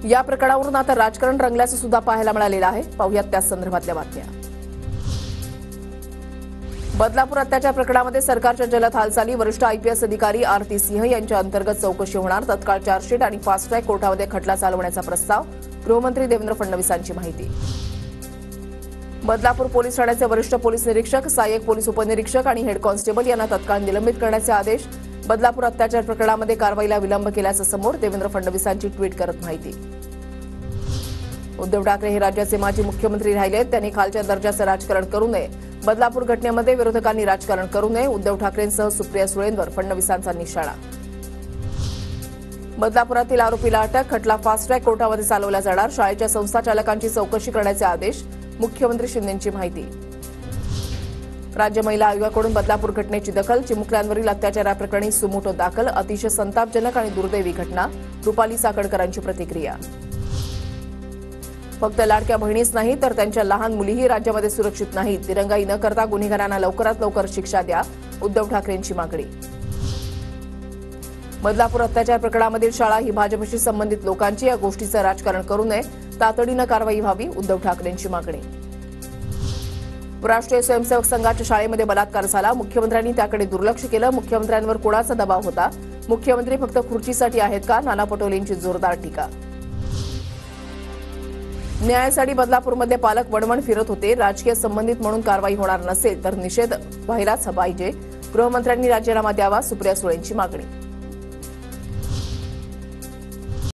या प्रकरणावरून आता राजकारण रंगल्याचं सुद्धा पाहायला मिळालेलं आहे। पाहूयात त्या संदर्भातल्या बातम्या। बदलापूर अत्याचार प्रकरणामध्ये सरकारच्या जलद हालचाली, वरिष्ठ आयपीएस अधिकारी आरती सिंह यांच्या अंतर्गत चौकशी होणार, तत्काळ चार्जशीट आणि फास्ट ट्रॅक कोर्टामध्ये खटला चालवण्याचा प्रस्ताव, गृहमंत्री देवेंद्र फडणवीसांची माहिती। बदलापूर पोलीस ठाण्याचे वरिष्ठ पोलीस निरीक्षक, सहाय्यक पोलीस उपनिरीक्षक आणि हेड कॉन्स्टेबल यांना तत्काळ निलंबित करण्याचे आदेश। बदलापूर अत्याचार प्रकरणामध्ये कारवाईला विलंब केल्याचं समोर, देवेंद्र फडणवीसांची ट्विट करत माहिती। उद्धव ठाकरे हे राज्याचे माजी मुख्यमंत्री राहिलेत, त्यांनी खालच्या दर्जाचं राजकारण करू नये। बदलापूर घटनेमध्ये विरोधकांनी राजकारण करू नये, उद्धव ठाकरेंसह सुप्रिया सुळेंवर फडणवीसांचा निशाणा। बदलापुरातील आरोपीला अटक, खटला फास्ट ट्रॅक कोर्टामध्ये चालवला जाणार, शाळेच्या संस्थाचालकांची चौकशी करण्याचे आदेश, मुख्यमंत्री शिंदेंची माहिती। राज्य महिला आयोगाकडून बदलापूर घटनेची दखल, चिमुकल्यांवरील अत्याचाराप्रकरणी सुमोटो दाखल, अतिशय संतापजनक आणि दुर्दैवी घटना, रुपाली साखळकरांची प्रतिक्रिया। फक्त लाडक्या बहिणीच नाही तर त्यांच्या लहान मुलीही राज्यामध्ये सुरक्षित नाहीत, दिरंगाई न करता गुन्हेगारांना लवकरात लवकर शिक्षा द्या, उद्धव ठाकरेंची मागणी। बदलापूर अत्याचार प्रकरणामधील शाळा ही भाजपशी संबंधित लोकांची, या गोष्टीचं राजकारण करू नये, तातडीनं कारवाई व्हावी, उद्धव ठाकरेंची मागणी। राष्ट्रीय स्वयंसेवक संघाच्या शाळेमध्ये बलात्कार झाला, मुख्यमंत्र्यांनी त्याकडे दुर्लक्ष केलं, मुख्यमंत्र्यांवर कोणाचा दबाव होता, मुख्यमंत्री फक्त खुर्चीसाठी आहेत का, नाना पटोलेंची जोरदार टीका। न्यायासाठी बदलापूरमध्ये पालक वणवण फिरत होते, राजकीय संबंधित म्हणून कारवाई होणार नसेल तर निषेध व्हायलाच पाहिजे, गृहमंत्र्यांनी राजीनामा द्यावा, सुप्रिया सुळेंची मागणी।